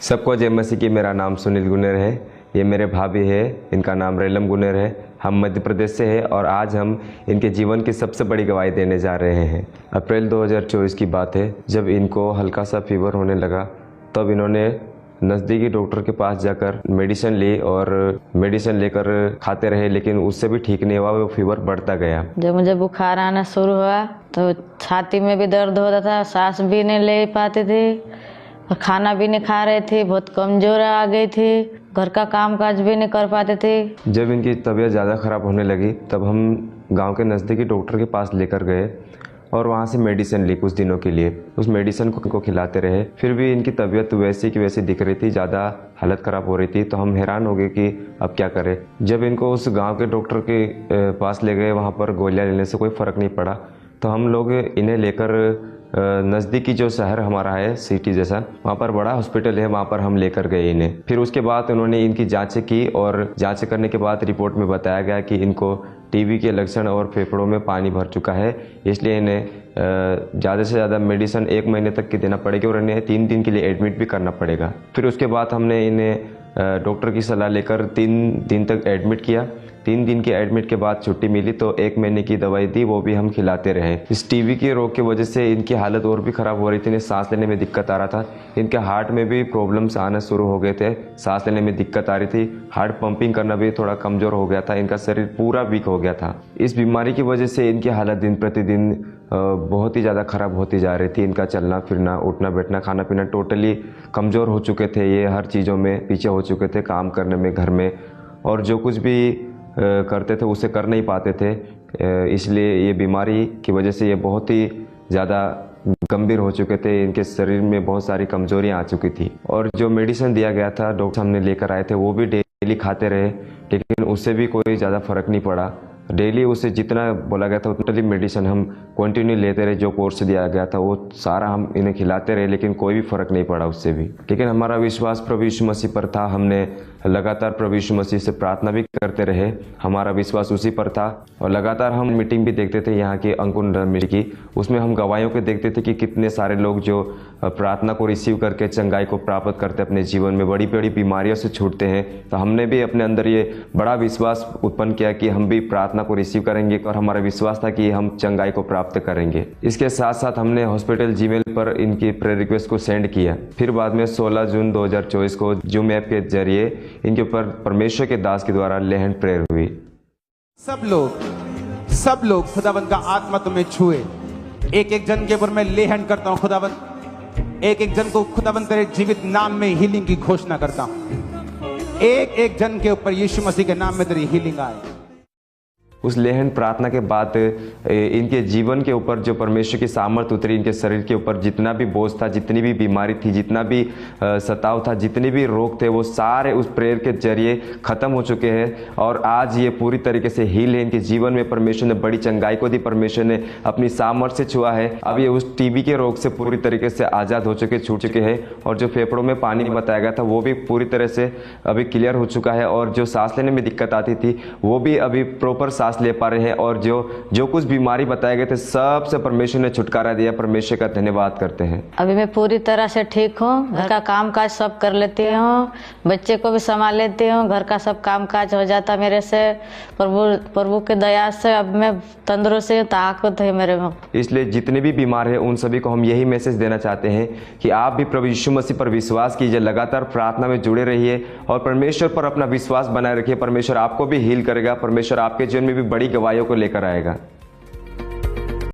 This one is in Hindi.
सबको जय मसीह की। मेरा नाम सुनील गुनेर है। ये मेरे भाभी है, इनका नाम रेलम गुनेर है। हम मध्य प्रदेश से हैं और आज हम इनके जीवन की सबसे बड़ी गवाही देने जा रहे हैं। अप्रैल 2024 की बात है, जब इनको हल्का सा फीवर होने लगा तब इन्होंने नज़दीकी डॉक्टर के पास जाकर मेडिसिन ली और मेडिसिन लेकर खाते रहे, लेकिन उससे भी ठीक नहीं हुआ, वो फीवर बढ़ता गया। जब मुझे बुखार आना शुरू हुआ तो छाती में भी दर्द होता था, सांस भी नहीं ले पाते थे और खाना भी नहीं खा रहे थे, बहुत कमजोर आ गई थी, घर का काम काज भी नहीं कर पाते थे। जब इनकी तबीयत ज़्यादा ख़राब होने लगी तब हम गांव के नज़दीकी डॉक्टर के पास लेकर गए और वहाँ से मेडिसिन ली कुछ दिनों के लिए। उस मेडिसिन को खिलाते रहे, फिर भी इनकी तबीयत वैसी की वैसी दिख रही थी, ज़्यादा हालत ख़राब हो रही थी। तो हम हैरान हो गए कि अब क्या करें। जब इनको उस गांव के डॉक्टर के पास ले गए, वहाँ पर गोलियाँ लेने से कोई फ़र्क नहीं पड़ा, तो हम लोग इन्हें लेकर नज़दीकी जो शहर हमारा है सिटी जैसा, वहाँ पर बड़ा हॉस्पिटल है, वहाँ पर हम लेकर गए इन्हें। फिर उसके बाद उन्होंने इनकी जांचें की और जांच करने के बाद रिपोर्ट में बताया गया कि इनको टीबी के लक्षण और फेफड़ों में पानी भर चुका है, इसलिए इन्हें ज़्यादा से ज़्यादा मेडिसिन 1 महीने तक की देना पड़ेगी और इन्हें 3 दिन के लिए एडमिट भी करना पड़ेगा। फिर उसके बाद हमने इन्हें डॉक्टर की सलाह लेकर 3 दिन तक एडमिट किया। 3 दिन के एडमिट के बाद छुट्टी मिली तो 1 महीने की दवाई दी, वो भी हम खिलाते रहे। इस टीबी के रोग की वजह से इनकी हालत और भी ख़राब हो रही थी, इन्हें सांस लेने में दिक्कत आ रहा था, इनके हार्ट में भी प्रॉब्लम्स आना शुरू हो गए थे, सांस लेने में दिक्कत आ रही थी, हार्ट पंपिंग करना भी थोड़ा कमज़ोर हो गया था, इनका शरीर पूरा वीक हो गया था। इस बीमारी की वजह से इनकी हालत दिन प्रतिदिन बहुत ही ज़्यादा ख़राब होती जा रही थी। इनका चलना फिरना, उठना बैठना, खाना पीना टोटली कमज़ोर हो चुके थे, ये हर चीज़ों में पीछे हो चुके थे, काम करने में, घर में, और जो कुछ भी करते थे उसे कर नहीं पाते थे। इसलिए ये बीमारी की वजह से ये बहुत ही ज़्यादा गंभीर हो चुके थे, इनके शरीर में बहुत सारी कमजोरियां आ चुकी थी। और जो मेडिसिन दिया गया था, डॉक्टर हमने लेकर आए थे, वो भी डेली खाते रहे, लेकिन उससे भी कोई ज़्यादा फर्क नहीं पड़ा। डेली उसे जितना बोला गया था उतनी मेडिसिन हम कंटिन्यू लेते रहे, जो कोर्स दिया गया था वो सारा हम इन्हें खिलाते रहे, लेकिन कोई भी फ़र्क नहीं पड़ा उससे भी। लेकिन हमारा विश्वास प्रभु यीशु मसीह पर था, हमने लगातार प्रभु यीशु मसीह से प्रार्थना भी करते रहे, हमारा विश्वास उसी पर था। और लगातार हम मीटिंग भी देखते थे यहाँ की अंकुर मीटिंग की, उसमें हम गवाहियों को देखते थे कि कितने सारे लोग जो प्रार्थना को रिसीव करके चंगाई को प्राप्त करते अपने जीवन में, बड़ी बड़ी बीमारियों से छूटते हैं। तो हमने भी अपने अंदर ये बड़ा विश्वास उत्पन्न किया कि हम भी प्रार्थना को रिसीव करेंगे और हमारा विश्वास था कि हम चंगाई को प्राप्त करेंगे। इसके साथ साथ हमने हॉस्पिटल जीमेल पर इनकी प्रेयर रिक्वेस्ट को सेंड किया। फिर बाद में 16 जून 2024 को जूम ऐप के जरिए इनके ऊपर परमेश्वर के दास के द्वारा ले हैंड प्रेयर हुई। सब लोग खुदावंद का आत्मा तुम्हें छुए। एक एक जन के ऊपर मैं ले हैंड करता हूं खुदावंद, एक एक जन को खुदावंद तेरे जीवित नाम में हीलिंग की घोषणा करता हूं। एक एक जन के ऊपर यीशु मसीह के नाम में तेरी हीलिंग आए। उस लेहन प्रार्थना के बाद इनके जीवन के ऊपर जो परमेश्वर की सामर्थ्य उतरी, इनके शरीर के ऊपर जितना भी बोझ था, जितनी भी बीमारी थी, जितना भी सताव था, जितने भी रोग थे, वो सारे उस प्रेयर के जरिए ख़त्म हो चुके हैं और आज ये पूरी तरीके से हील है। इनके जीवन में परमेश्वर ने बड़ी चंगाई को दी, परमेश्वर ने अपनी सामर्थ्य से छुआ है। अब ये उस टीबी के रोग से पूरी तरीके से आज़ाद हो चुके, छूट चुके हैं, और जो फेफड़ों में पानी बताया गया था वो भी पूरी तरह से अभी क्लियर हो चुका है, और जो सांस लेने में दिक्कत आती थी वो भी अभी प्रॉपर सांस ले पा रहे हैं, और जो कुछ बीमारी बताए गए थे सबसे परमेश्वर ने छुटकारा दिया। परमेश्वर का धन्यवाद करते हैं। अभी मैं पूरी तरह से ठीक हूँ, घर का काम काज सब कर लेती हूँ, बच्चे को भी संभाल लेती हूँ, घर का सब काम काज हो जाता मेरे से। प्रभु के दया से अब मैं तंदुरुस्त हूँ, ताकत है मेरे में। इसलिए जितने भी बीमार हैं उन सभी को हम यही मैसेज देना चाहते हैं कि आप भी प्रभु यीशु मसीह पर विश्वास कीजिए, लगातार प्रार्थना में जुड़े रहिए और परमेश्वर पर अपना विश्वास बनाए रखिए। परमेश्वर आपको भी हील करेगा, परमेश्वर आपके जीवन में भी बड़ी गवाहियों को लेकर आएगा।